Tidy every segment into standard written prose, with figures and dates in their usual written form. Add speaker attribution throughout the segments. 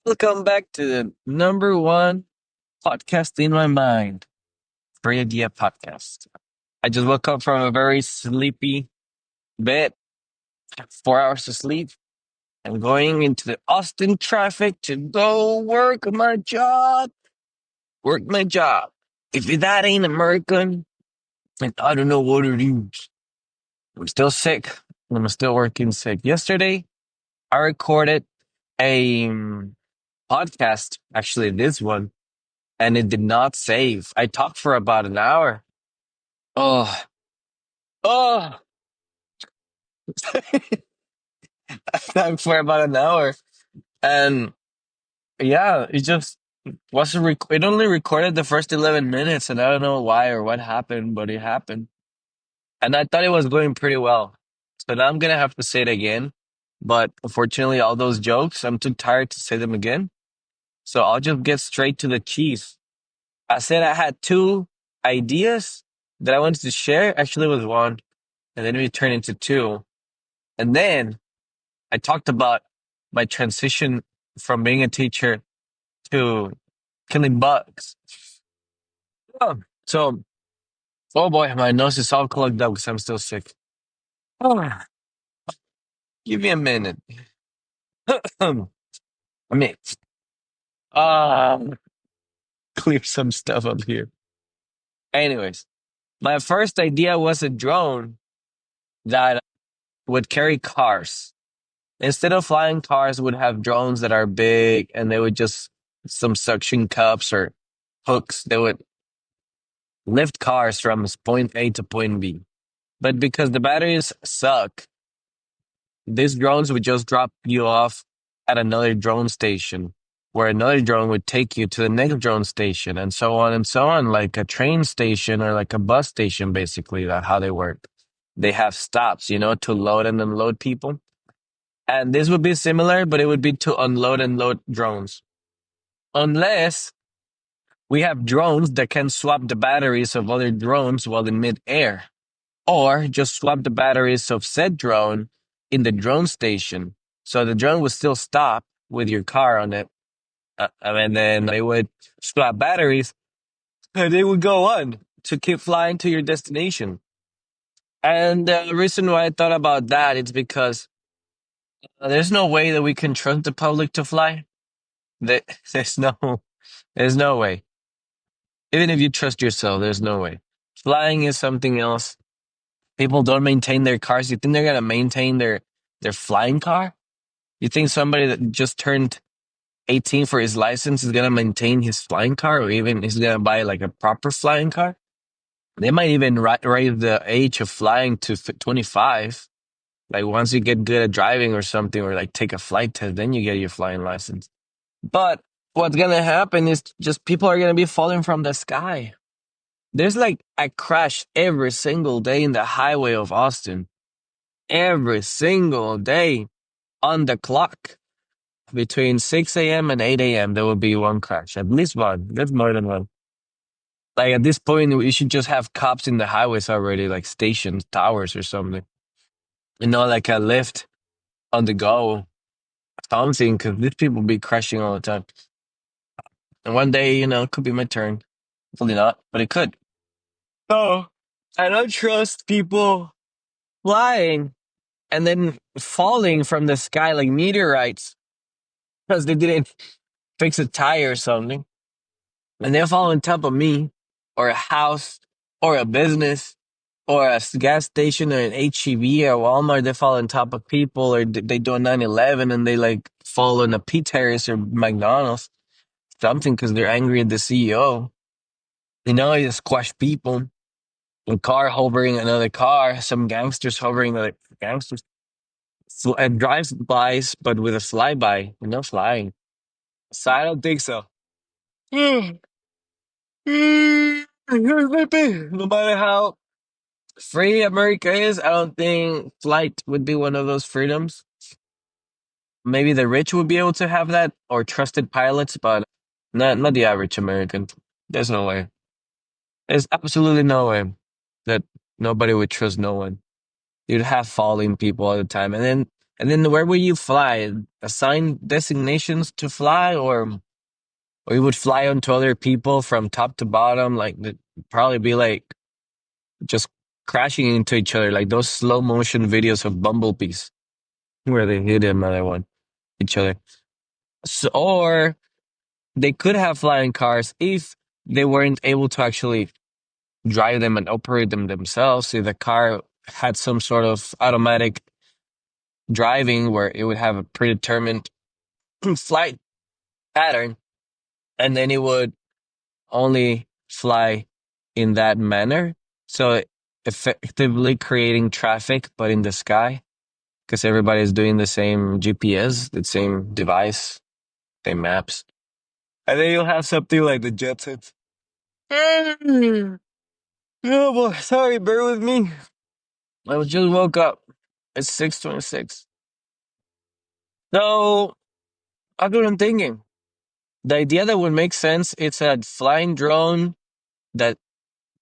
Speaker 1: Welcome back to the number one podcast in my mind, Free Idea Podcast. I just woke up from a very sleepy bed, 4 hours of sleep. I'm going into the Austin traffic to go work my job. Work my job. If that ain't American, then I don't know what it is. I'm still sick. I'm still working sick. Yesterday, I recorded a podcast, actually, this one, and it did not save. I talked for about an hour. Oh, oh, I talked for about an hour. And yeah, it just wasn't, it only recorded the first 11 minutes, and I don't know why or what happened, but it happened. And I thought it was going pretty well. So now I'm going to have to say it again. But unfortunately, all those jokes, I'm too tired to say them again. So I'll just get straight to the cheese. I said I had two ideas that I wanted to share. Actually, it was one, and then it turned into two. And then I talked about my transition from being a teacher to killing bugs. Oh, so, oh boy, my nose is all clogged up because I'm still sick. Oh, give me a minute. I mean, uh, clear some stuff up here. Anyways, my first idea was a drone that would carry cars. Instead of flying cars, would have drones that are big and they would just some suction cups or hooks. They would lift cars from point A to point B. But because the batteries suck, these drones would just drop you off at another drone station, where another drone would take you to the next drone station, and so on, like a train station or like a bus station, basically, that's how they work. They have stops, to load and unload people. And this would be similar, but it would be to unload and load drones. Unless we have drones that can swap the batteries of other drones while in midair, or just swap the batteries of said drone in the drone station. So the drone would still stop with your car on it, and then they would swap batteries, and they would go on to keep flying to your destination. And the reason why I thought about that is because there's no way that we can trust the public to fly. There- There's no, there's no way. Even if you trust yourself, there's no way. Flying is something else. People don't maintain their cars. You think they're gonna maintain their flying car? You think somebody that just turned 18 for his license is gonna maintain his flying car, or even is gonna buy like a proper flying car? They might even raise the age of flying to 25. Like once you get good at driving or something, or like take a flight test, then you get your flying license. But what's gonna happen is just people are gonna be falling from the sky. There's like a crash every single day in the highway of Austin. Every single day on the clock. Between 6 a.m. and 8 a.m., there will be one crash. At least one. That's more than one. Like at this point, we should just have cops in the highways already, like stations, towers, or something. Like a lift on the go, something, because these people be crashing all the time. And one day, it could be my turn. Hopefully not, but it could. So I don't trust people flying and then falling from the sky like meteorites because they didn't fix a tire or something. And they fall on top of me or a house or a business or a gas station or an HEB or Walmart. They fall on top of people, or they do a 9/11 and they like fall on a Pete Terrace or McDonald's, something, because they're angry at the CEO. They squash people. A car hovering another car, some gangsters hovering like gangsters. And drives bys, but with a flyby, flying. So I don't think so. No matter how free America is, I don't think flight would be one of those freedoms. Maybe the rich would be able to have that, or trusted pilots, but not the average American. There's no way. There's absolutely no way that nobody would trust no one. You'd have falling people all the time. And then And then where would you fly? Assign designations to fly, or you would fly onto other people from top to bottom? Like it'd probably be like just crashing into each other, like those slow motion videos of bumblebees where they hit another one each other. So, or they could have flying cars if they weren't able to actually drive them and operate them themselves. If the car had some sort of automatic driving where it would have a predetermined flight pattern, and then it would only fly in that manner. So effectively creating traffic, but in the sky, because everybody's doing the same GPS, the same device, same maps. And then you'll have something like the Jetsons. Oh boy, sorry, bear with me. I just woke up. It's 6:26. So I got I'm thinking. The idea that would make sense, it's a flying drone that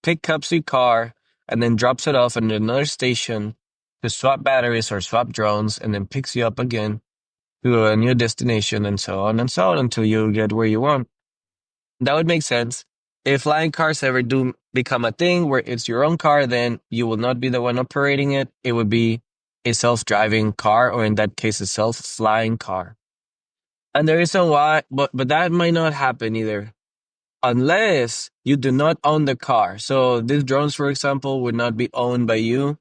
Speaker 1: picks up your car and then drops it off at another station to swap batteries or swap drones and then picks you up again to a new destination and so on until you get where you want. That would make sense. If flying cars ever do become a thing where it's your own car, then you will not be the one operating it. It would be a self-driving car, or in that case, a self-flying car. And the reason why, but that might not happen either, unless you do not own the car. So these drones, for example, would not be owned by you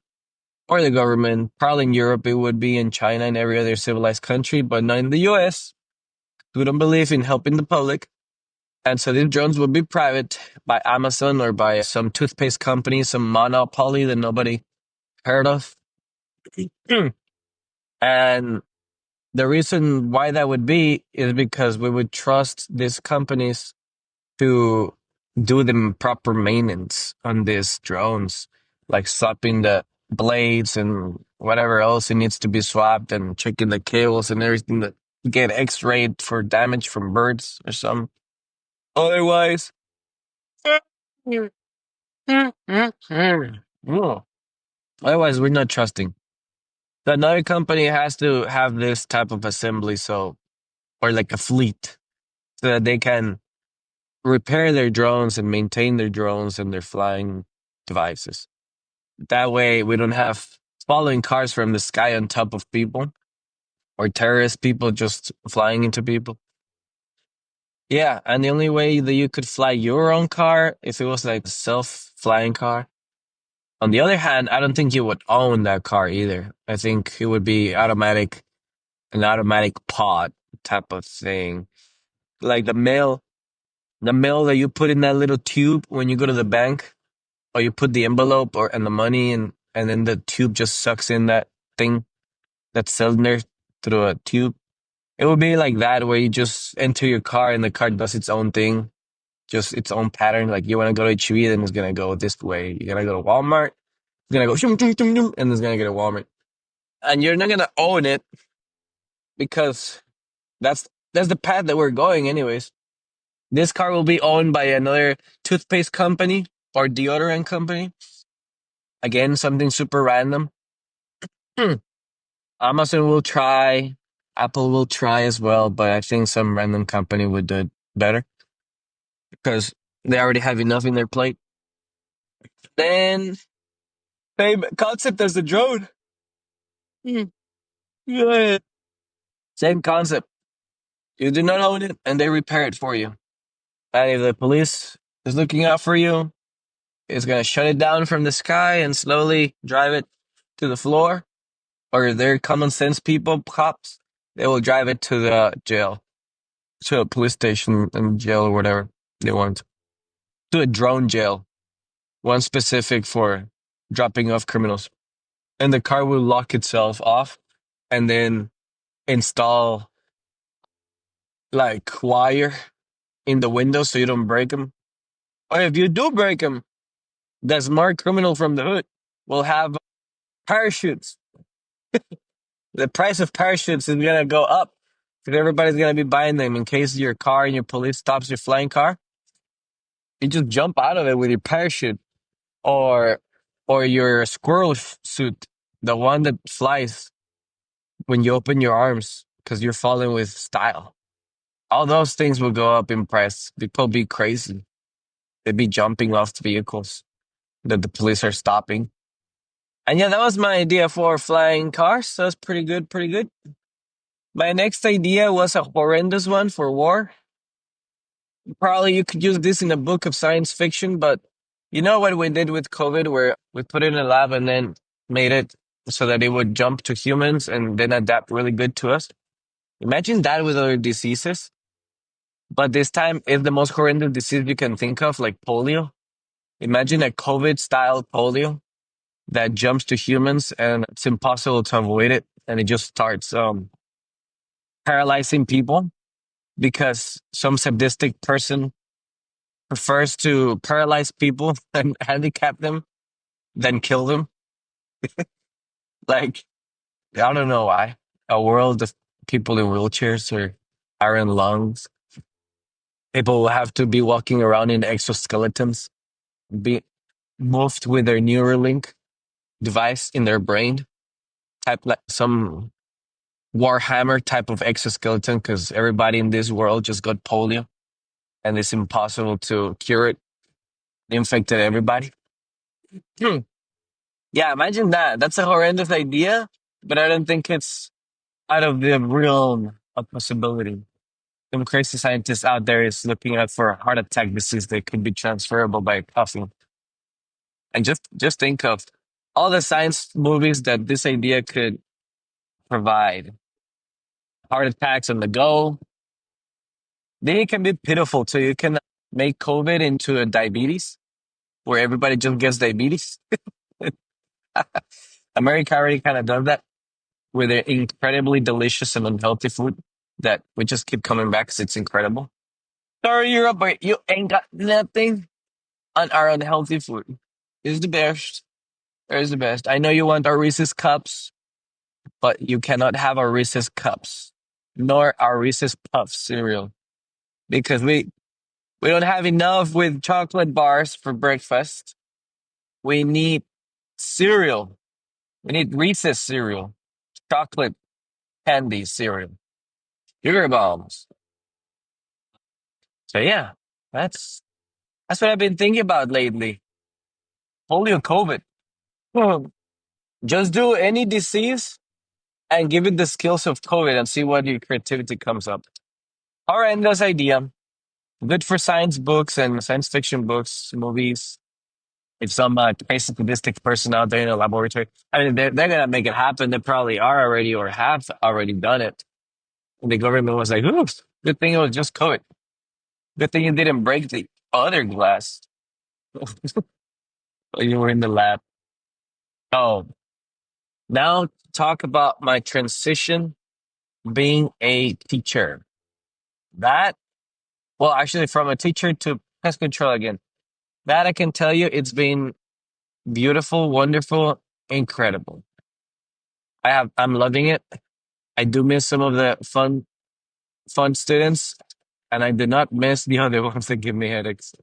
Speaker 1: or the government. Probably in Europe, it would be in China and every other civilized country, but not in the US. We don't believe in helping the public. And so these drones would be private by Amazon or by some toothpaste company, some monopoly that nobody heard of. And the reason why that would be is because we would trust these companies to do the proper maintenance on these drones, like swapping the blades and whatever else it needs to be swapped and checking the cables and everything that get x-rayed for damage from birds or something. Otherwise, oh, otherwise we're not trusting. So another company has to have this type of assembly, so or like a fleet, so that they can repair their drones and maintain their drones and their flying devices. That way, we don't have following cars from the sky on top of people or terrorist people just flying into people. Yeah, and the only way that you could fly your own car if it was like a self-flying car. On the other hand, I don't think you would own that car either. I think it would be an automatic pod type of thing. Like the mail that you put in that little tube when you go to the bank, or you put the envelope or and the money and then the tube just sucks in that thing, that cylinder through a tube. It would be like that where you just enter your car and the car does its own thing, just its own pattern. Like you want to go to HEB, then it's gonna go this way. You're gonna go to Walmart, it's gonna go shum, shum, shum, shum, and it's gonna get a Walmart. And you're not gonna own it because that's the path that we're going anyways. This car will be owned by another toothpaste company or deodorant company. Again, something super random. Hmm. Amazon will try, Apple will try as well, but I think some random company would do it better because they already have enough in their plate. Then, same concept as the drone. Hmm. Yeah. Same concept. You do not own it, and they repair it for you. And if the police is looking out for you, it's gonna shut it down from the sky and slowly drive it to the floor. Or if they're common sense people, cops, they will drive it to the jail, to a police station and jail or whatever they want. To a drone jail, one specific for dropping off criminals. And the car will lock itself off and then install like wire in the window so you don't break them. Or if you do break them, the smart criminal from the hood will have parachutes. The price of parachutes is gonna go up because everybody's gonna be buying them in case your car and your police stops your flying car. You just jump out of it with your parachute or or your squirrel suit, the one that flies. when you open your arms because you're falling with style. All those things will go up in price. People be crazy. They'd be jumping off vehicles that the police are stopping. And yeah, that was my idea for flying cars. So that's pretty good, pretty good. My next idea was a horrendous one for war. Probably you could use this in a book of science fiction, but you know what we did with COVID, where we put it in a lab and then made it so that it would jump to humans and then adapt really good to us. Imagine that with other diseases, but this time it's the most horrendous disease you can think of, like polio. Imagine a COVID style polio that jumps to humans and it's impossible to avoid it. And it just starts paralyzing people because some sadistic person prefers to paralyze people and handicap them than kill them. Like, I don't know why. A world of people in wheelchairs or iron lungs. People will have to be walking around in exoskeletons, be moved with their Neuralink device in their brain, type like some Warhammer type of exoskeleton, because everybody in this world just got polio and it's impossible to cure it. It infected everybody. Hmm. Yeah, imagine that. That's a horrendous idea, but I don't think it's out of the realm of possibility. Some crazy scientist out there is looking out for a heart attack disease that could be transferable by coughing. And just think of all the science movies that this idea could provide. Heart attacks on the go. They can be pitiful too. You can make COVID into a diabetes where everybody just gets diabetes. America already kind of does that with their incredibly delicious and unhealthy food that we just keep coming back because it's incredible. Sorry, Europe, but you ain't got nothing on our unhealthy food. It's the best. It's the best. I know you want our Reese's cups, but you cannot have our Reese's cups, nor our Reese's Puffs cereal because we don't have enough with chocolate bars for breakfast. We need cereal. We need Reese's cereal, chocolate candy cereal, sugar bombs. So yeah, that's that's what I've been thinking about lately. Polio, COVID. Hmm. Just do any disease and give it the skills of COVID and see what your creativity comes up. Horrendous idea. Good for science books and science fiction books, movies. If some crazy sadistic person out there in a laboratory, I mean, they're going to make it happen. They probably are already or have already done it. And the government was like, oops, good thing it was just COVID. Good thing you didn't break the other glass while you were in the lab. Oh, now talk about my transition being a teacher. That, well, actually, from a teacher to pest control again. That I can tell you, it's been beautiful, wonderful, incredible. I'm loving it. I do miss some of the fun students, and I do not miss the other ones that give me headaches.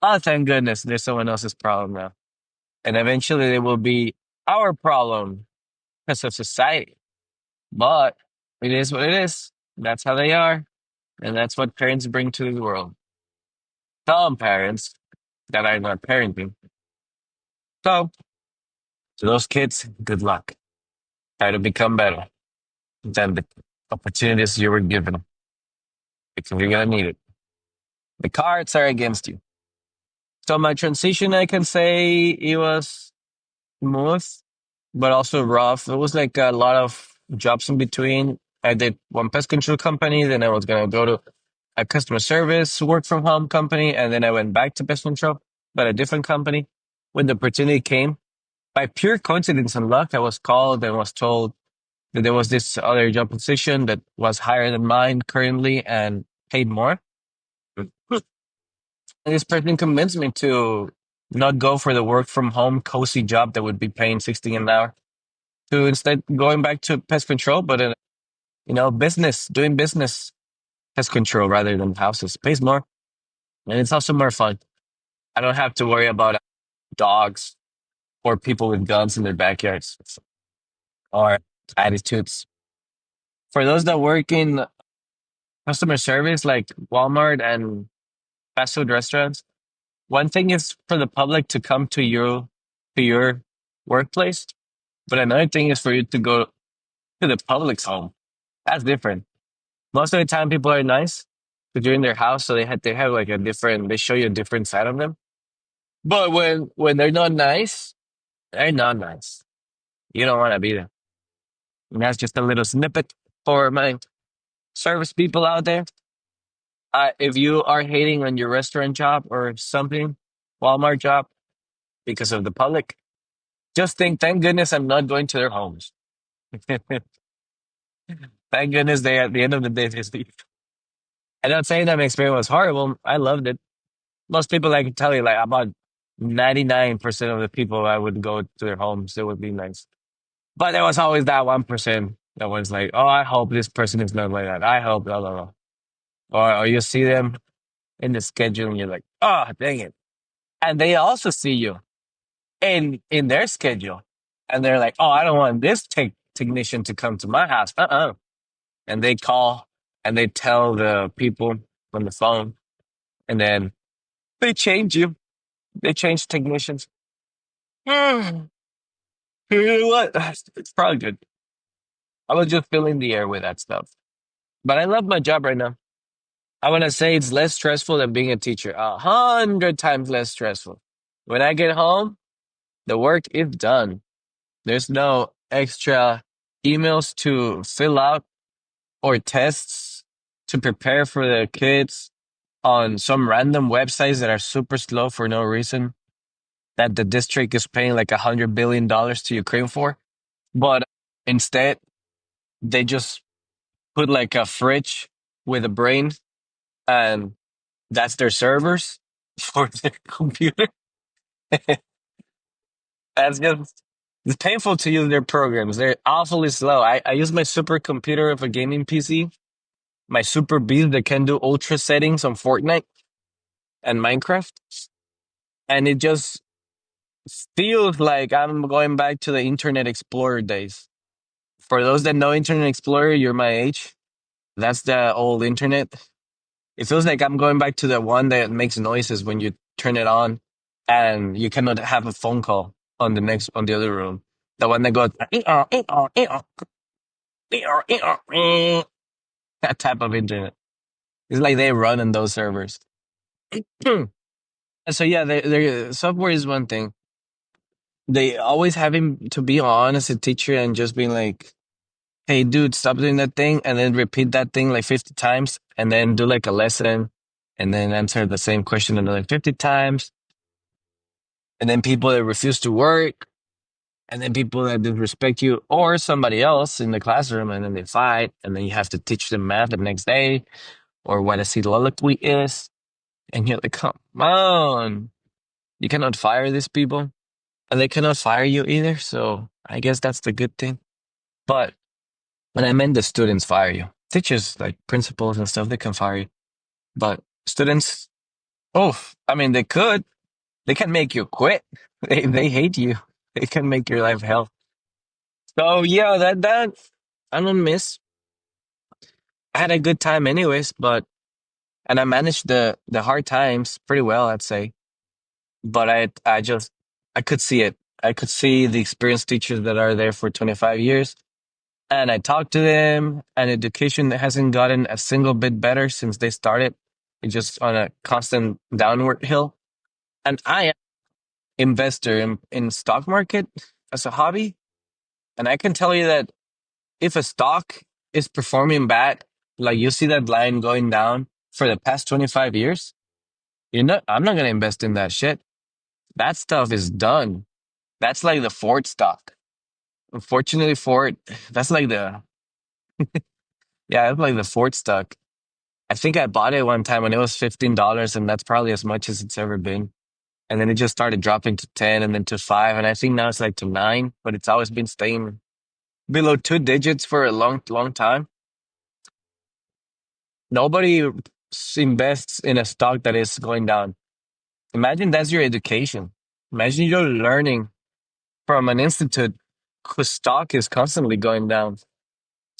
Speaker 1: Oh, thank goodness, there's someone else's problem now, and eventually they will be our problem because of society. But it is what it is. That's how they are, and that's what parents bring to the world. Some parents that are not parenting. So to those kids, good luck. Try to become better than the opportunities you were given because you're gonna need it. The cards are against you. So my transition, I can say it was smooth, but also rough. It was like a lot of jobs in between. I did one pest control company, then I was gonna go to a customer service work from home company, and then I went back to pest control, but a different company. When the opportunity came, by pure coincidence and luck, I was called and was told that there was this other job position that was higher than mine currently and paid more. And this person convinced me to not go for the work from home cozy job that would be paying 16 an hour to instead going back to pest control, but business, doing business pest control rather than houses pays more. And it's also more fun. I don't have to worry about dogs or people with guns in their backyards. Or attitudes. For those that work in customer service, like Walmart and fast food restaurants, one thing is for the public to come to your workplace, but another thing is for you to go to the public's home. That's different. Most of the time, people are nice because you're in their house, so they have like a different. They show you a different side of them. But when they're not nice, they're not nice. You don't want to be there. And that's just a little snippet for my service people out there. If you are hating on your restaurant job or something, Walmart job because of the public, just think, thank goodness I'm not going to their homes. Thank goodness they at the end of the day they leave. I'm not saying that my experience was horrible. I loved it. Most people I can tell you, like about 99% of the people I would go to their homes, it would be nice. But there was always that 1% that was like, oh, I hope this person is not like that. I hope, blah, blah, blah. Or you see them in the schedule and you're like, oh, dang it. And they also see you in their schedule. And they're like, oh, I don't want this technician to come to my house. And they call and they tell the people on the phone. And then they change you. They change technicians. You know what? It's probably good. I was just filling the air with that stuff. But I love my job right now. I want to say it's less stressful than being a teacher. 100 times less stressful. When I get home, the work is done. There's no extra emails to fill out or tests to prepare for the kids on some random websites that are super slow for no reason that the district is paying like $100 billion to Ukraine for. But instead, they just put like a fridge with a brain and that's their servers for their computer. That's just it's painful to use their programs. They're awfully slow. I use my supercomputer of a gaming PC, my super beast that can do ultra settings on Fortnite and Minecraft, and it just feels like I'm going back to the Internet Explorer days. For those that know Internet Explorer, you're my age. That's the old internet. It feels like I'm going back to the one that makes noises when you turn it on and you cannot have a phone call on the other room. The one that goes that type of internet. It's like they run on those servers. And so yeah, their software is one thing. They always having to be on as a teacher and just being like, "Hey, dude, stop doing that thing," and then repeat that thing like 50 times, and then do like a lesson, and then answer the same question another 50 times, and then people that refuse to work, and then people that disrespect you or somebody else in the classroom, and then they fight, and then you have to teach them math the next day or what a soliloquy is, and you're like, come on, you cannot fire these people, and they cannot fire you either. So I guess that's the good thing. But when I meant the students fire you, teachers like principals and stuff, they can fire you, but students, oh, I mean, they could. They can make you quit. They hate you. They can make your life hell. So yeah, that I don't miss. I had a good time anyways, but and I managed the hard times pretty well, I'd say. But I just I could see it. I could see the experienced teachers that are there for 25 years. And I talked to them, and education hasn't gotten a single bit better since they started. It's just on a constant downward hill. And I am investor in stock market as a hobby. And I can tell you that if a stock is performing bad, like you see that line going down for the past 25 years, I'm not going to invest in that shit. That stuff is done. That's like the Ford stock. Unfortunately, Ford, that's like that's like the Ford stock. I think I bought it one time when it was $15, and that's probably as much as it's ever been. And then it just started dropping to 10 and then to 5. And I think now it's like to 9, but it's always been staying below two digits for a long, long time. Nobody invests in a stock that is going down. Imagine that's your education. Imagine you're learning from an institute whose stock is constantly going down.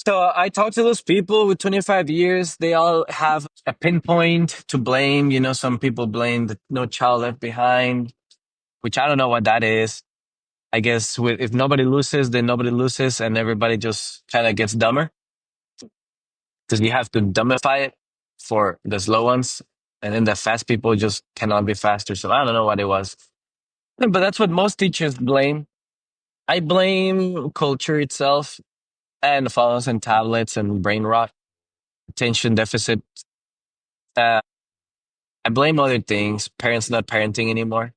Speaker 1: So I talked to those people with 25 years. They all have a pinpoint to blame. You know, some people blame the No Child Left Behind, which I don't know what that is. I guess if nobody loses, then nobody loses, and everybody just kind of gets dumber because you have to dumbify it for the slow ones, and then the fast people just cannot be faster. So I don't know what it was, but that's what most teachers blame. I blame culture itself and phones and tablets and brain rot, attention deficit. Uh, I blame other things, parents not parenting anymore,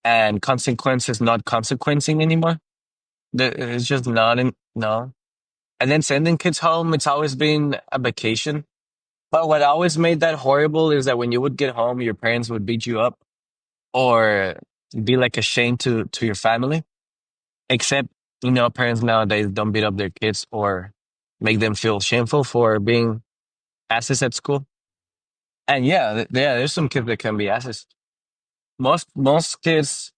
Speaker 1: and consequences not consequencing anymore. It's just not in, no. And then sending kids home, it's always been a vacation. But what always made that horrible is that when you would get home, your parents would beat you up or be like a shame to your family. Except, you know, parents nowadays don't beat up their kids or make them feel shameful for being asses at school. And yeah, yeah, there's some kids that can be asses. Most kids,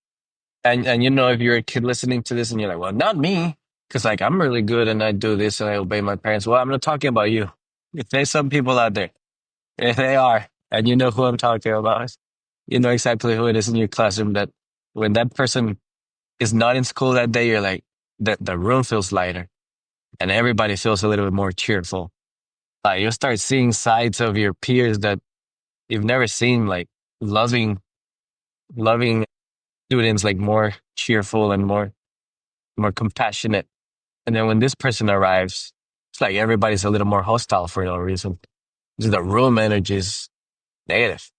Speaker 1: and you know, if you're a kid listening to this and you're like, well, not me, because like I'm really good and I do this and I obey my parents. Well, I'm not talking about you. If there's some people out there, if they are, and you know who I'm talking about, you know exactly who it is in your classroom that when that person is not in school that day, you're like, the room feels lighter and everybody feels a little bit more cheerful. Like you'll start seeing sides of your peers that you've never seen, like loving students, like more cheerful and more compassionate. And then when this person arrives, it's like everybody's a little more hostile for no reason. Just the room energy is negative.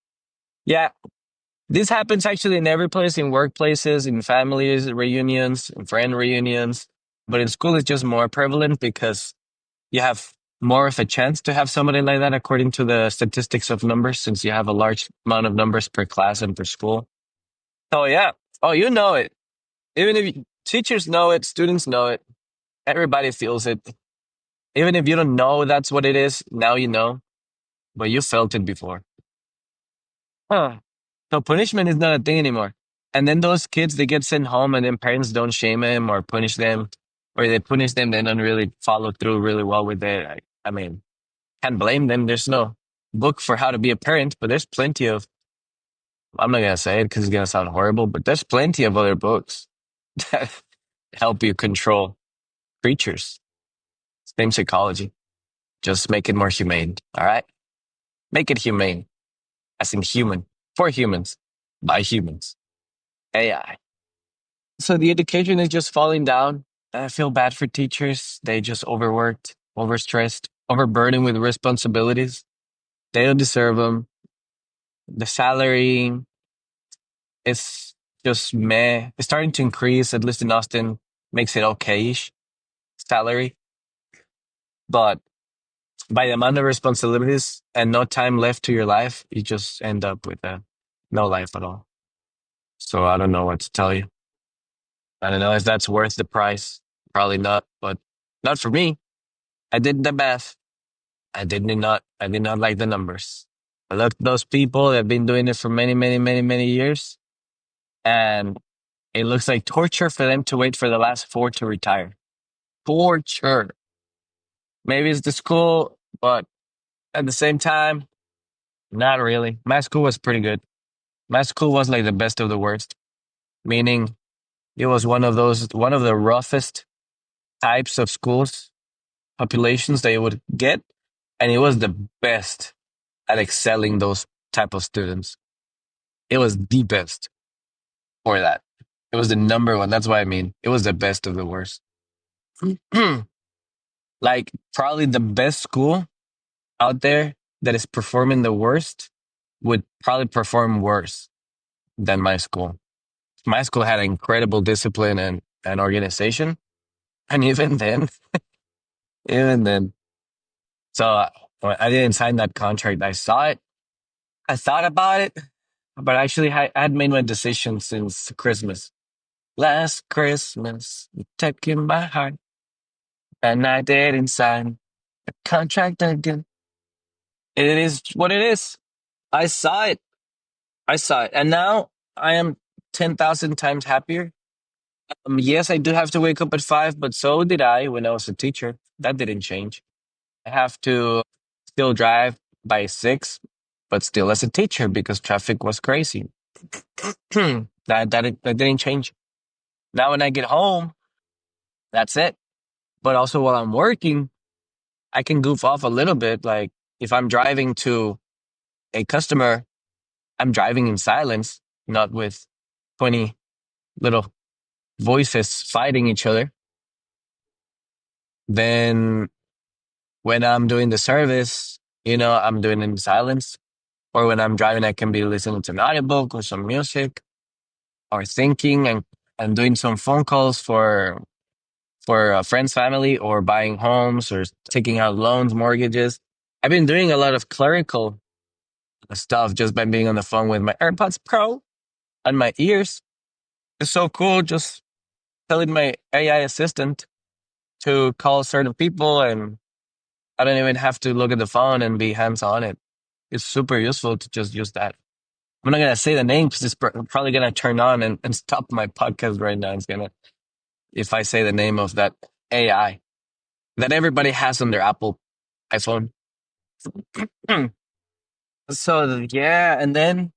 Speaker 1: Yeah, this happens actually in every place, in workplaces, in families, reunions, in friend reunions. But in school, it's just more prevalent because you have more of a chance to have somebody like that according to the statistics of numbers, since you have a large amount of numbers per class and per school. Oh, yeah. Oh, you know it. Even if teachers know it, students know it, everybody feels it. Even if you don't know that's what it is, now you know, but you felt it before. Huh. So punishment is not a thing anymore. And then those kids, they get sent home and then parents don't shame them or punish them, or they punish them, they don't really follow through really well with it. I mean, can't blame them. There's no book for how to be a parent, but there's plenty of, I'm not going to say it because it's going to sound horrible, but there's plenty of other books that help you control creatures. Same psychology. Just make it more humane. All right. Make it humane, as in human, for humans, by humans. AI. So the education is just falling down. I feel bad for teachers. They just overworked, overstressed, overburdened with responsibilities. They don't deserve them. The salary is just meh. It's starting to increase, at least in Austin, makes it okay-ish salary. But by the amount of responsibilities and no time left to your life, you just end up with no life at all. So I don't know what to tell you. I don't know if that's worth the price. Probably not, but not for me. I did the math. I did not like the numbers. I looked at those people that have been doing it for many, many, many, many years, and it looks like torture for them to wait for the last four to retire. Torture. Maybe it's the school, but at the same time, not really. My school was pretty good. My school was like the best of the worst, meaning it was one of the roughest types of schools, populations that you would get, and it was the best at excelling those type of students. It was the best for that. It was the number one. That's what I mean. It was the best of the worst. Like probably the best school out there that is performing the worst would probably perform worse than my school. My school had incredible discipline and organization. And even then, so I didn't sign that contract. I saw it. I thought about it, but actually I had made my decision since Christmas. Last Christmas, you took in my heart, and I didn't sign a contract again. It is what it is. I saw it. I saw it. And now I am 10,000 times happier. Yes, I do have to wake up at 5, but so did I when I was a teacher. That didn't change. I have to still drive by 6, but still as a teacher because traffic was crazy. That didn't change. Now when I get home, that's it. But also while I'm working, I can goof off a little bit. Like if I'm driving to a customer, I'm driving in silence, not with 20 little voices fighting each other. Then when I'm doing the service, I'm doing it in silence. Or when I'm driving, I can be listening to an audiobook or some music or thinking and doing some phone calls for friends, family, or buying homes or taking out loans, mortgages. I've been doing a lot of clerical stuff just by being on the phone with my AirPods Pro and my ears. It's so cool just telling my AI assistant to call certain people, and I don't even have to look at the phone and be hands on it. It's super useful to just use that. I'm not gonna say the name because it's probably gonna turn on and stop my podcast right now. It's gonna if I say the name of that AI that everybody has on their Apple iPhone. So yeah, and then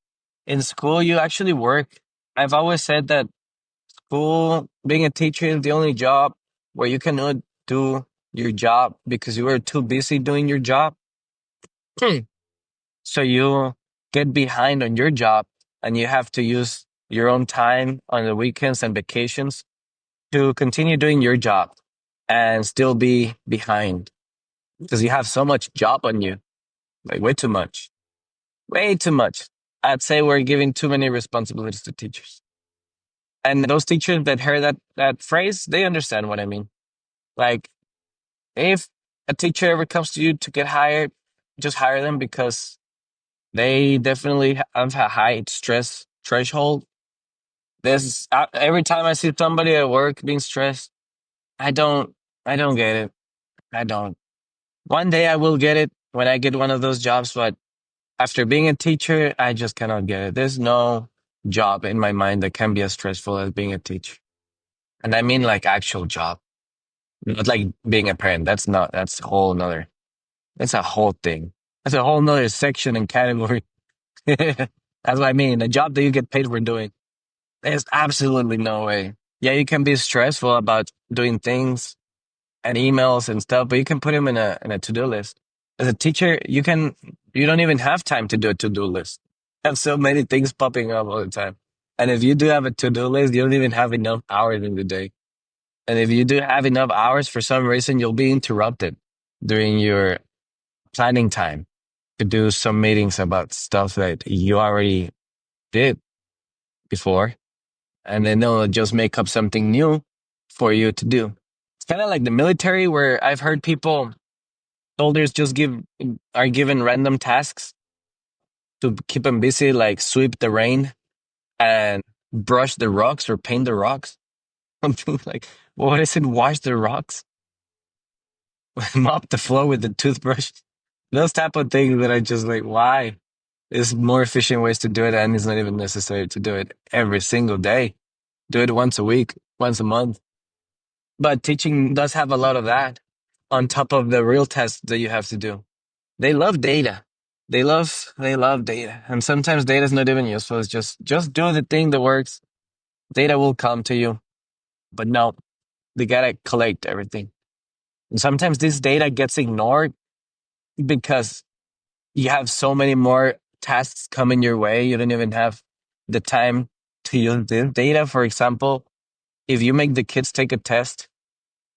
Speaker 1: in school you actually work. I've always said that school, being a teacher is the only job where you cannot do your job because you are too busy doing your job. So you get behind on your job and you have to use your own time on the weekends and vacations to continue doing your job and still be behind because you have so much job on you, like way too much, way too much. I'd say we're giving too many responsibilities to teachers. And those teachers that heard that phrase, they understand what I mean. Like if a teacher ever comes to you to get hired, just hire them because they definitely have a high stress threshold. Every time I see somebody at work being stressed, I don't, I don't get it. I don't. One day I will get it when I get one of those jobs, but after being a teacher, I just cannot get it. There's no job in my mind that can be as stressful as being a teacher. And I mean like actual job, not like being a parent. That's a whole nother, that's a whole thing. That's a whole nother section and category. That's what I mean. A job that you get paid for doing. There's absolutely no way. Yeah, you can be stressful about doing things and emails and stuff, but you can put them in a to-do list. As a teacher, you don't even have time to do a to-do list. You have so many things popping up all the time. And if you do have a to-do list, you don't even have enough hours in the day. And if you do have enough hours, for some reason, you'll be interrupted during your planning time to do some meetings about stuff that you already did before. And then they'll just make up something new for you to do. It's kind of like the military where I've heard people, soldiers just are given random tasks to keep them busy, like sweep the rain and brush the rocks or paint the rocks. Something like, what is it? Wash the rocks, mop the floor with the toothbrush. Those type of things that I just like, why? There's more efficient ways to do it, and it's not even necessary to do it every single day. Do it once a week, once a month. But teaching does have a lot of that on top of the real tests that you have to do. They love data. They love data. And sometimes data is not even useful. It's just do the thing that works. Data will come to you. But no, they gotta collect everything. And sometimes this data gets ignored because you have so many more tasks coming your way. You don't even have the time to use this data. For example, if you make the kids take a test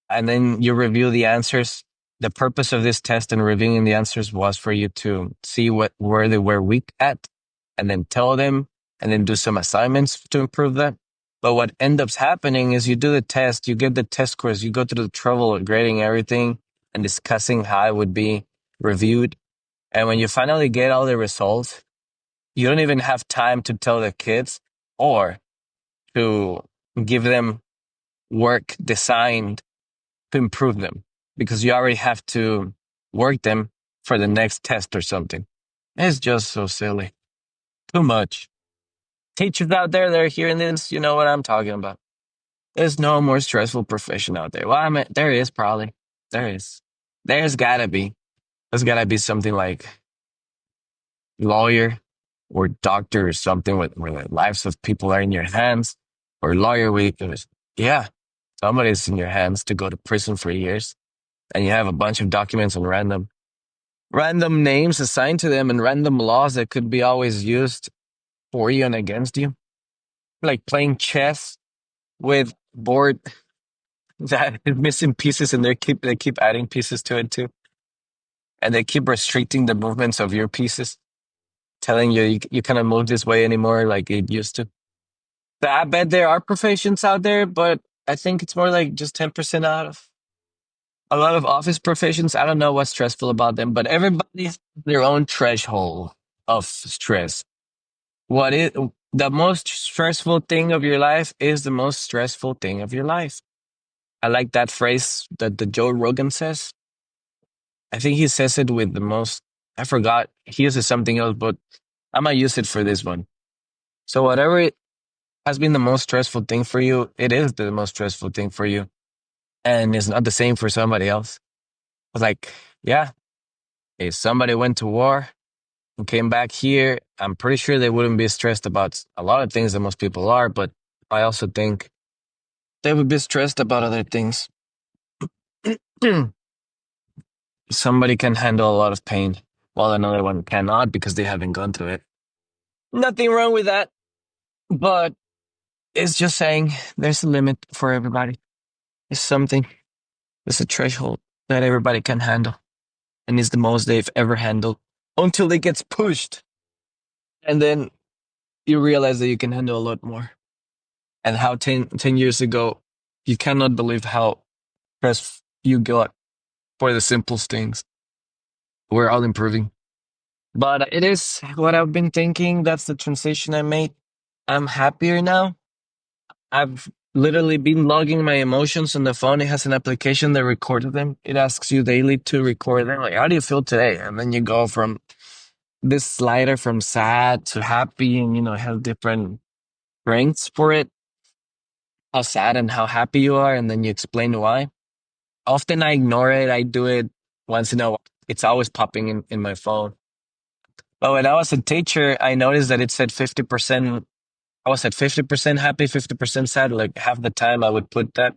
Speaker 1: and then you review the answers. The purpose of this test and reviewing the answers was for you to see where they were weak at and then tell them and then do some assignments to improve that. But what ends up happening is you do the test, you get the test scores, you go through the trouble of grading everything and discussing how it would be reviewed. And when you finally get all the results, you don't even have time to tell the kids or to give them work designed to improve them because you already have to work them for the next test or something. It's just so silly. Too much. Teachers out there that are hearing this, you know what I'm talking about. There's no more stressful profession out there. Well, I mean, there is probably. There is. There's gotta be. There's gotta be something like lawyer or doctor or something where the lives of people are in your hands, or lawyer where yeah, somebody's in your hands to go to prison for years, and you have a bunch of documents and random names assigned to them and random laws that could be always used for you and against you, like playing chess with board that is missing pieces, and they keep adding pieces to it too, and they keep restricting the movements of your pieces, telling you cannot move this way anymore like it used to. So I bet there are professions out there, but I think it's more like just 10% out of a lot of office professions. I don't know what's stressful about them, but everybody has their own threshold of stress. What is the most stressful thing of your life is the most stressful thing of your life. I like that phrase that the Joe Rogan says. I think he says it with the most, I forgot. He uses something else, but I might use it for this one. So whatever it has been the most stressful thing for you, it is the most stressful thing for you. And it's not the same for somebody else. It's like, yeah, if somebody went to war and came back here, I'm pretty sure they wouldn't be stressed about a lot of things that most people are, but I also think they would be stressed about other things. Somebody can handle a lot of pain while another one cannot because they haven't gone through it. Nothing wrong with that, but it's just saying there's a limit for everybody. It's something, it's a threshold that everybody can handle, and it's the most they've ever handled until it gets pushed. And then you realize that you can handle a lot more. And how 10 years ago, you cannot believe how stressed you got for the simplest things. We're all improving. But it is what I've been thinking. That's the transition I made. I'm happier now. I've literally been logging my emotions on the phone. It has an application that recorded them. It asks you daily to record them. Like, how do you feel today? And then you go from this slider from sad to happy, and it has different ranks for it, how sad and how happy you are, and then you explain why. Often I ignore it. I do it once in a while. It's always popping in my phone. But when I was a teacher, I noticed that it said 50%. I was at 50% happy, 50% sad. Like half the time I would put that.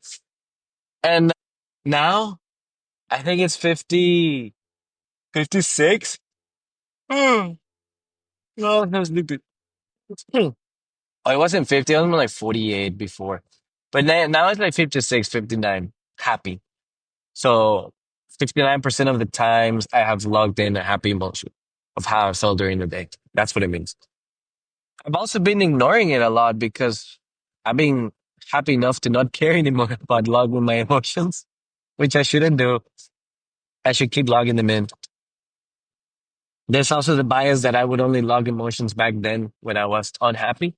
Speaker 1: And now I think it's 50, 56. Oh, I'm sleepy. Oh, it wasn't 50. I was more like 48 before. But now it's like 56, 59. Happy. So 59% of the times I have logged in a happy emotion of how I felt during the day. That's what it means. I've also been ignoring it a lot because I've been happy enough to not care anymore about logging my emotions, which I shouldn't do. I should keep logging them in. There's also the bias that I would only log emotions back then when I was unhappy.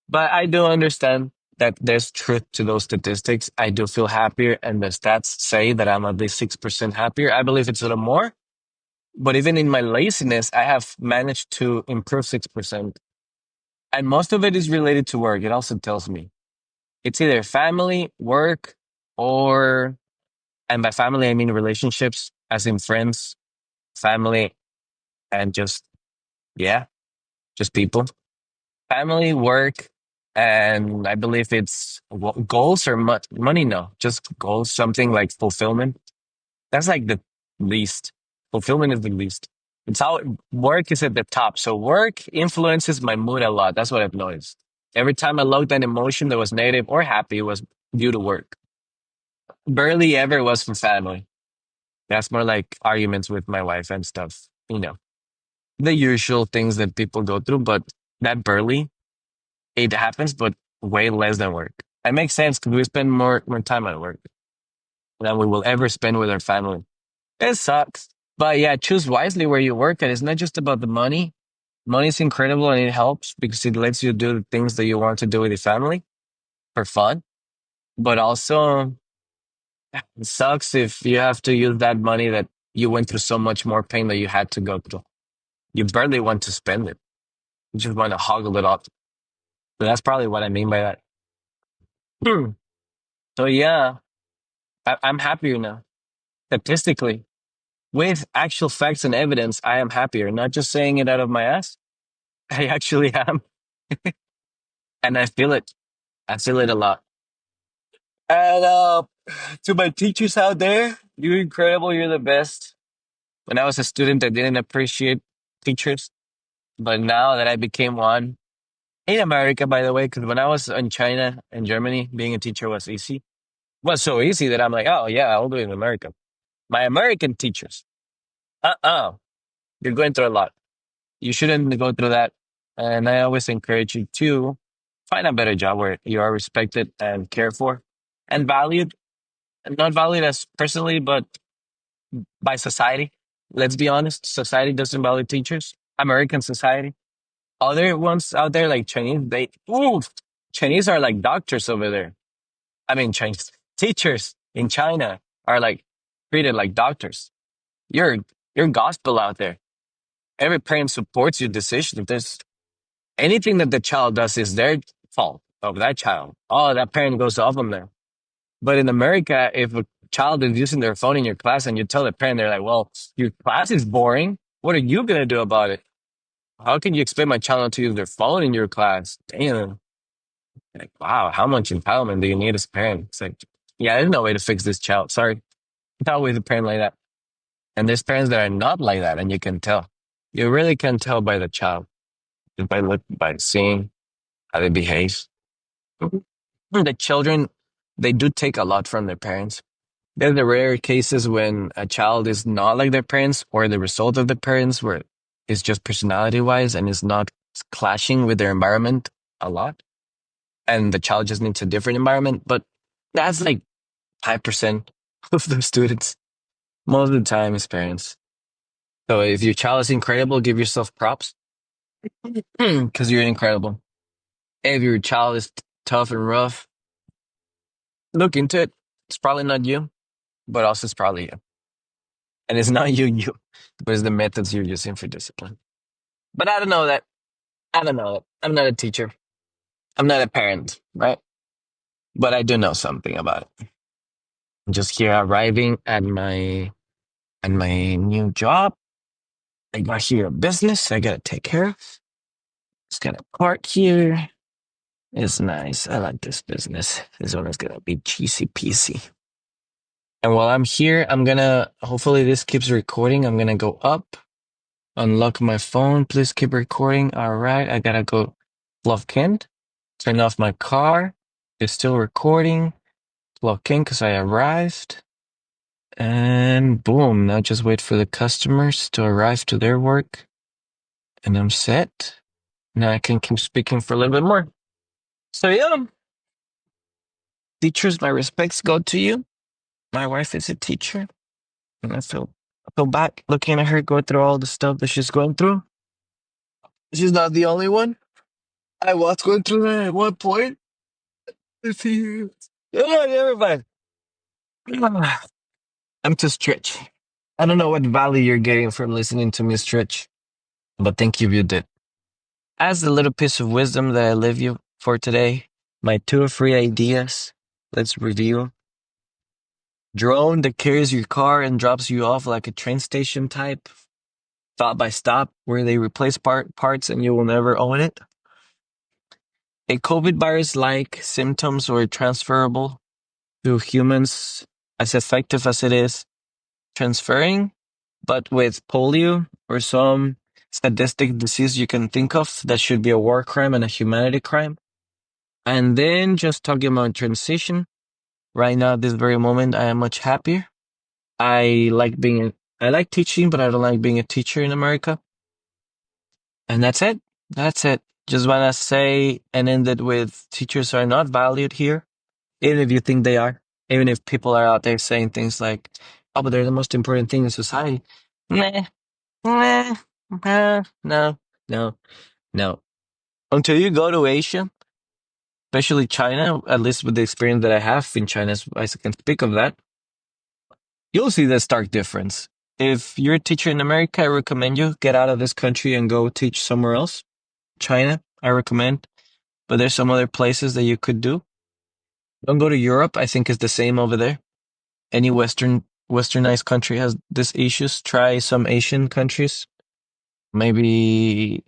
Speaker 1: But I do understand that there's truth to those statistics. I do feel happier, and the stats say that I'm at least 6% happier. I believe it's a little more. But even in my laziness, I have managed to improve 6%. And most of it is related to work. It also tells me it's either family, work, or, and by family, I mean relationships, as in friends, family, and just, yeah, just people. Family, work, and I believe it's goals or money. No, just goals, something like fulfillment. That's like the least. Fulfillment is the least. It's how work is at the top. So work influences my mood a lot. That's what I've noticed. Every time I logged an emotion that was negative or happy, it was due to work. Barely ever was for family. That's more like arguments with my wife and stuff. The usual things that people go through, but that barely it happens, but way less than work. It makes sense because we spend more time at work than we will ever spend with our family. It sucks. But yeah, choose wisely where you work. And it's not just about the money. Money is incredible and it helps because it lets you do the things that you want to do with your family for fun. But also, it sucks if you have to use that money that you went through so much more pain that you had to go through. You barely want to spend it. You just want to hoggle it up. So that's probably what I mean by that. So yeah, I'm happier now. Statistically, with actual facts and evidence, I am happier. Not just saying it out of my ass. I actually am, and I feel it. I feel it a lot. And to my teachers out there, you're incredible. You're the best. When I was a student, I didn't appreciate teachers, but now that I became one in America, by the way, because when I was in China and Germany, being a teacher was easy. It was so easy that I'm like, oh yeah, I'll do it in America. My American teachers, you're going through a lot. You shouldn't go through that. And I always encourage you to find a better job where you are respected and cared for and valued. And not valued as personally, but by society. Let's be honest, society doesn't value teachers. American society. Other ones out there, like Chinese, Chinese are like doctors over there. I mean, Chinese teachers in China are like treated like doctors. You're, you're gospel out there. Every parent supports your decision. If there's anything that the child does is their fault of that child. Oh, that parent goes off on them. But in America, if a child is using their phone in your class and you tell the parent, they're like, well, your class is boring. What are you going to do about it? How can you expect my child not to use their phone in your class? Damn. Like, wow, how much empowerment do you need as a parent? It's like, yeah, there's no way to fix this child. Sorry. Not with a parent like that. And there's parents that are not like that, and you can tell. You really can tell by the child, just by seeing how they behave. Mhm. The children, they do take a lot from their parents. There are the rare cases when a child is not like their parents or the result of the parents where it's just personality wise and is not clashing with their environment a lot. And the child just needs a different environment. But that's like 5% of the students. Most of the time is parents. So if your child is incredible, give yourself props because you're incredible. If your child is tough and rough, look into it. It's probably not you, but also it's probably you. And it's not you, but it's the methods you're using for discipline. But I don't know that. I don't know that. I'm not a teacher. I'm not a parent, right? But I do know something about it. I'm just here arriving at my new job. I got here a business I gotta take care of. It's got a park here. It's nice. I like this business. This one is gonna be cheesy peasy. And while I'm here, I'm gonna hopefully this keeps recording. I'm gonna go up, unlock my phone. Please keep recording. All right, I gotta go log in, turn off my car. It's still recording. Log in because I arrived. And boom, now just wait for the customers to arrive to their work. And I'm set. Now I can keep speaking for a little bit more. So yeah, teachers, my respects go to you. My wife is a teacher. And I feel bad looking at her go through all the stuff that she's going through. She's not the only one. I was going through that at one point. Let's see here. Oh, never mind. I'm too stretch. I don't know what value you're getting from listening to me stretch, but thank you if you did. As the little piece of wisdom that I leave you for today, my two or three ideas. Let's review. Drone that carries your car and drops you off like a train station type, stop by stop, where they replace parts and you will never own it. A COVID virus like symptoms or transferable to humans, as effective as it is transferring, but with polio or some sadistic disease you can think of that should be a war crime and a humanity crime. And then just talking about transition. Right now, at this very moment, I am much happier. I like I like teaching, but I don't like being a teacher in America. And that's it. That's it. Just want to say and end it with teachers are not valued here, even if you think they are. Even if people are out there saying things like, oh, but they're the most important thing in society. Nah, nah, no, no, no. Until you go to Asia, especially China, at least with the experience that I have in China, I can speak of that, you'll see the stark difference. If you're a teacher in America, I recommend you get out of this country and go teach somewhere else. China, I recommend, but there's some other places that you could do. Don't go to Europe. I think it's the same over there. Any westernized country has these issues. Try some Asian countries. Maybe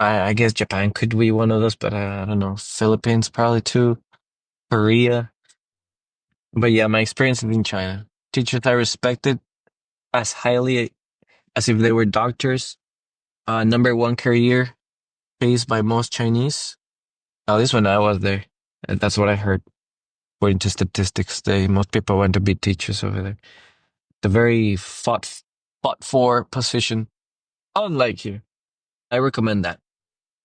Speaker 1: I guess Japan could be one of those, but I don't know. Philippines probably too. Korea. But yeah, my experience is in China. Teachers I respected as highly as if they were doctors. Number one career faced by most Chinese. At least when I was there. That's what I heard. According to statistics, most people want to be teachers over there. The very fought for position. Unlike here. I recommend that.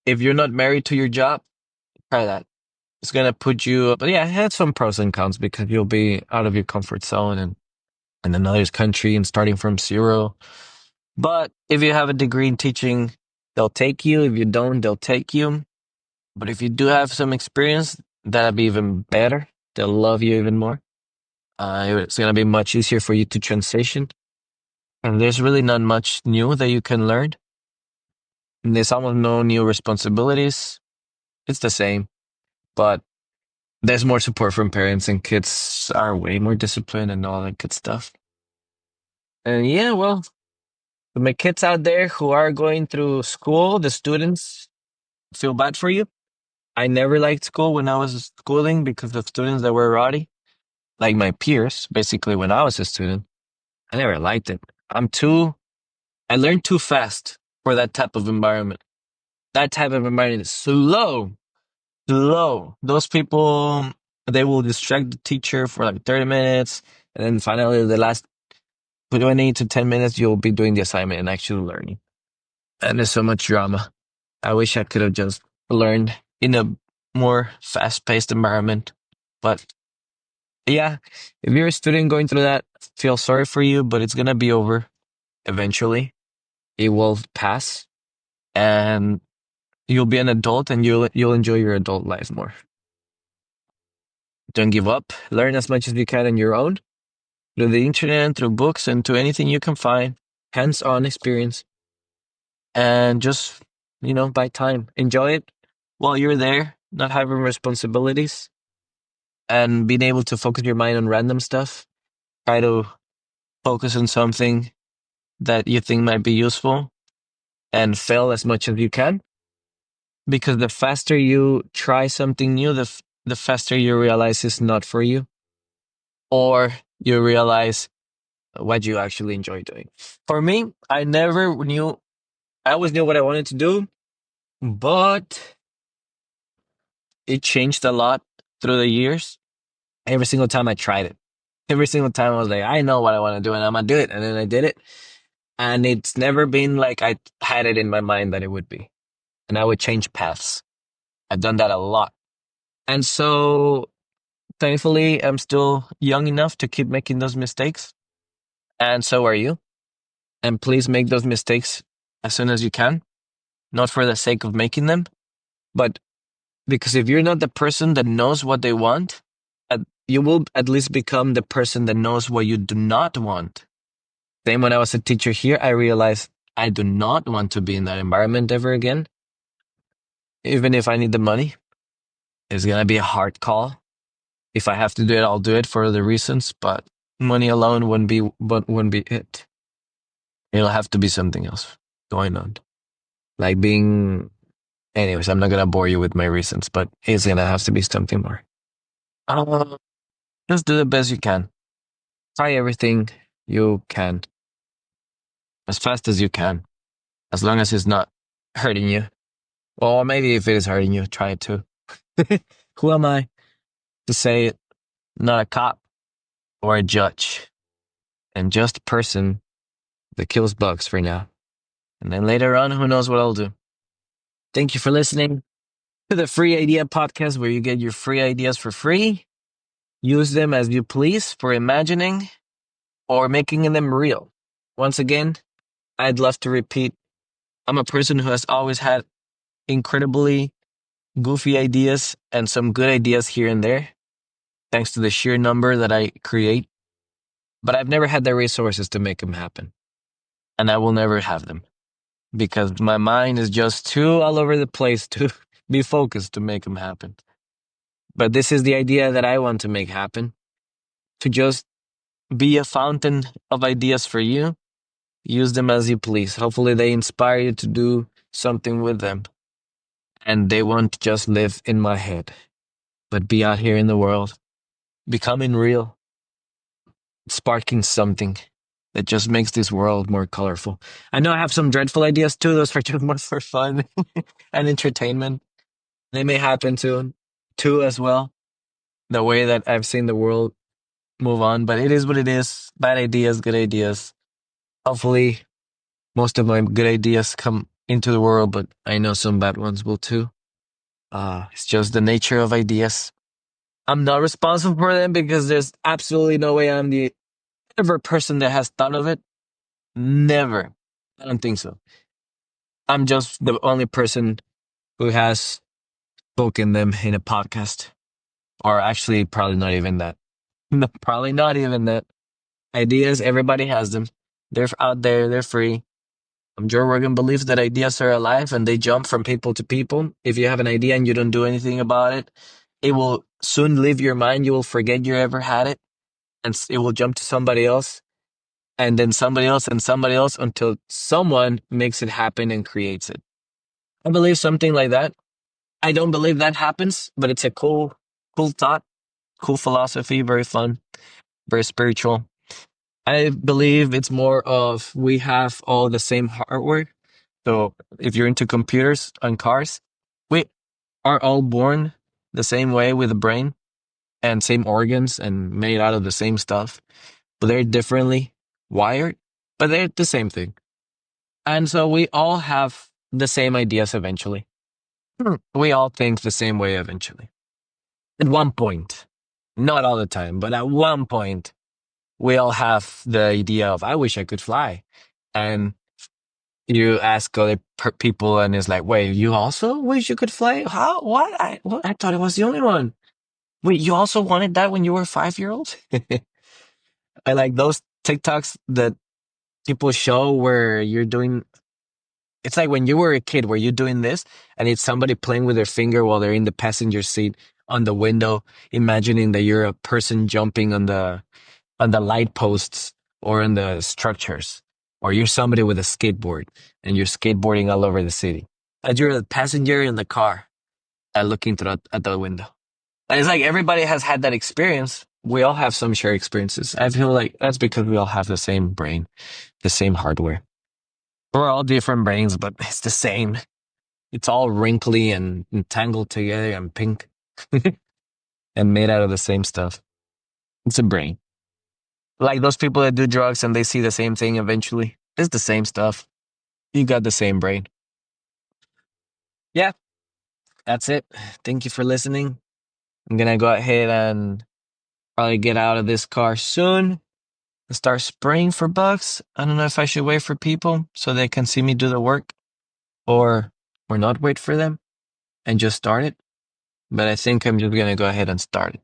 Speaker 1: If you're not married to your job, try that. It's gonna put you, but yeah, it had some pros and cons because you'll be out of your comfort zone and in another country and starting from zero. But if you have a degree in teaching, they'll take you. If you don't, they'll take you. But if you do have some experience, that'll be even better. They'll love you even more. It's gonna be much easier for you to transition. And there's really not much new that you can learn. And there's almost no new responsibilities. It's the same, but there's more support from parents and kids are way more disciplined and all that good stuff. And yeah, well, to my kids out there who are going through school, the students, feel bad for you. I never liked school when I was schooling because of students that were rowdy, like my peers, basically when I was a student. I never liked it. I learned too fast for that type of environment. That type of environment is slow. Those people, they will distract the teacher for like 30 minutes. And then finally, the last 20 to 10 minutes, you'll be doing the assignment and actually learning. And there's so much drama. I wish I could have just learned in a more fast-paced environment. But yeah, if you're a student going through that, feel sorry for you, but it's gonna be over eventually. It will pass and you'll be an adult and you'll enjoy your adult life more. Don't give up. Learn as much as you can on your own, through the internet, through books, and to anything you can find. Hands-on experience. And just, buy time. Enjoy it while you're there, not having responsibilities and being able to focus your mind on random stuff. Try to focus on something that you think might be useful and fail as much as you can. Because the faster you try something new, the faster you realize it's not for you, or you realize what you actually enjoy doing. For me, I always knew what I wanted to do, but it changed a lot through the years. Every single time I tried it, every single time I was like, I know what I want to do and I'm gonna do it. And then I did it. And it's never been like I had it in my mind that it would be. And I would change paths. I've done that a lot. And so thankfully, I'm still young enough to keep making those mistakes. And so are you. And please make those mistakes as soon as you can, not for the sake of making them, but because if you're not the person that knows what they want, you will at least become the person that knows what you do not want. Then when I was a teacher here, I realized I do not want to be in that environment ever again. Even if I need the money, it's going to be a hard call. If I have to do it, I'll do it for other reasons, but money alone wouldn't be it. It'll have to be something else going on. Like anyways, I'm not going to bore you with my reasons, but it's going to have to be something more. Uh, just do the best you can. Try everything you can as fast as you can, as long as it's not hurting you. Or maybe if it is hurting you, try it too. Who am I to say it? Not a cop or a judge. And just a person that kills bugs for now. And then later on, who knows what I'll do. Thank you for listening to the Free Idea Podcast, where you get your free ideas for free. Use them as you please for imagining or making them real. Once again, I'd love to repeat, I'm a person who has always had incredibly goofy ideas and some good ideas here and there, thanks to the sheer number that I create. But I've never had the resources to make them happen. And I will never have them because my mind is just too all over the place to be focused to make them happen. But this is the idea that I want to make happen, to just be a fountain of ideas for you. Use them as you please. Hopefully, they inspire you to do something with them. And they won't just live in my head, but be out here in the world, becoming real, sparking something that just makes this world more colorful. I know I have some dreadful ideas too. Those are just more for fun and entertainment. They may happen too as well. The way that I've seen the world move on, but it is what it is. Bad ideas, good ideas. Hopefully, most of my good ideas come into the world, but I know some bad ones will too. It's just the nature of ideas. I'm not responsible for them because there's absolutely no way I'm the ever person that has thought of it. Never. I don't think so. I'm just the only person who has spoken them in a podcast. Or actually, probably not even that. No, probably not even that. Ideas, everybody has them. They're out there, they're free. Joe Rogan believes that ideas are alive and they jump from people to people. If you have an idea and you don't do anything about it, it will soon leave your mind. You will forget you ever had it, and it will jump to somebody else, and then somebody else until someone makes it happen and creates it. I believe something like that. I don't believe that happens, but it's a cool thought, cool philosophy, very fun, very spiritual. I believe it's more of we have all the same hardware. So if you're into computers and cars, we are all born the same way with a brain and same organs and made out of the same stuff, but they're differently wired, but they're the same thing. And so we all have the same ideas eventually. We all think the same way eventually. At one point, not all the time, but at one point, we all have the idea of, I wish I could fly. And you ask other people, and it's like, wait, you also wish you could fly? How? What? I thought it was the only one. Wait, you also wanted that when you were 5 year old? I like those TikToks that people show where you're doing. It's like when you were a kid, where you're doing this, and it's somebody playing with their finger while they're in the passenger seat on the window, imagining that you're a person jumping on the light posts or on the structures, or you're somebody with a skateboard and you're skateboarding all over the city. And you're a passenger in the car looking through at the window. And it's like everybody has had that experience. We all have some shared experiences. I feel like that's because we all have the same brain, the same hardware. We're all different brains, but it's the same. It's all wrinkly and tangled together and pink and made out of the same stuff. It's a brain. Like those people that do drugs and they see the same thing eventually. It's the same stuff. You got the same brain. Yeah, that's it. Thank you for listening. I'm gonna go ahead and probably get out of this car soon and start spraying for bugs. I don't know if I should wait for people so they can see me do the work or not wait for them and just start it. But I think I'm just gonna go ahead and start it.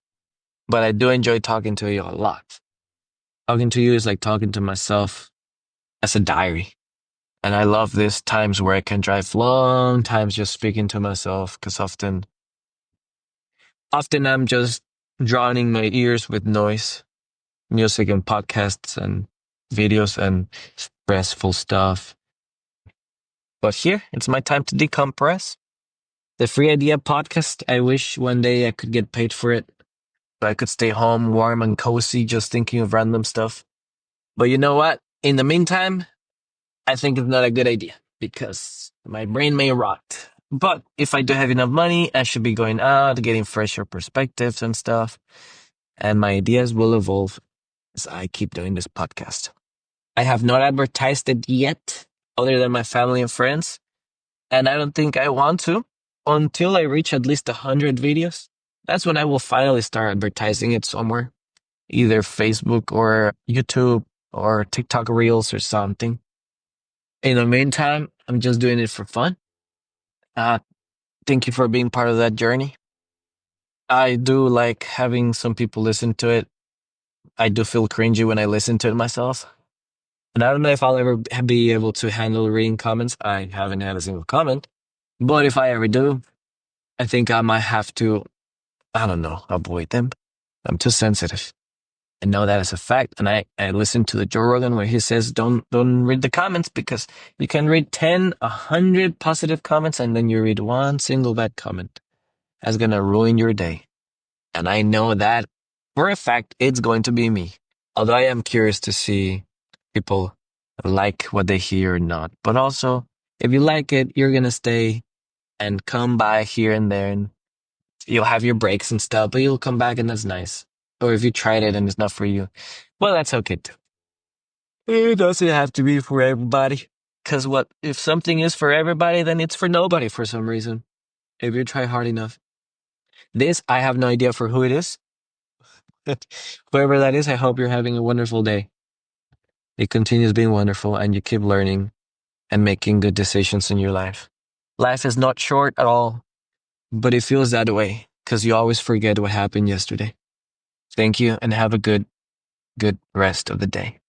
Speaker 1: But I do enjoy talking to you a lot. Talking to you is like talking to myself as a diary. And I love these times where I can drive long times just speaking to myself because often I'm just drowning my ears with noise, music and podcasts and videos and stressful stuff. But here, it's my time to decompress. The Free Idea podcast, I wish one day I could get paid for it. So I could stay home warm and cozy just thinking of random stuff. But you know what? In the meantime, I think it's not a good idea because my brain may rot. But if I do have enough money, I should be going out, getting fresher perspectives and stuff. And my ideas will evolve as I keep doing this podcast. I have not advertised it yet, other than my family and friends. And I don't think I want to until I reach at least 100 videos. That's when I will finally start advertising it somewhere, either Facebook or YouTube or TikTok Reels or something. In the meantime, I'm just doing it for fun. Uh, thank you for being part of that journey. I do like having some people listen to it. I do feel cringy when I listen to it myself. And I don't know if I'll ever be able to handle reading comments. I haven't had a single comment. But if I ever do, I think I might have to I don't know, avoid them. I'm too sensitive. I know that as a fact. And I listened to the Joe Rogan where he says don't read the comments because you can read 10, 100 positive comments and then you read one single bad comment. That's gonna ruin your day. And I know that for a fact it's going to be me. Although I am curious to see people like what they hear or not. But also, if you like it, you're gonna stay and come by here and there and you'll have your breaks and stuff, but you'll come back and that's nice. Or if you tried it and it's not for you, well, that's okay too. It doesn't have to be for everybody. Because what if something is for everybody, then it's for nobody for some reason. If you try hard enough. This, I have no idea for who it is. Whoever that is, I hope you're having a wonderful day. It continues being wonderful and you keep learning and making good decisions in your life. Life is not short at all, but it feels that way because you always forget what happened yesterday. Thank you and have a good rest of the day.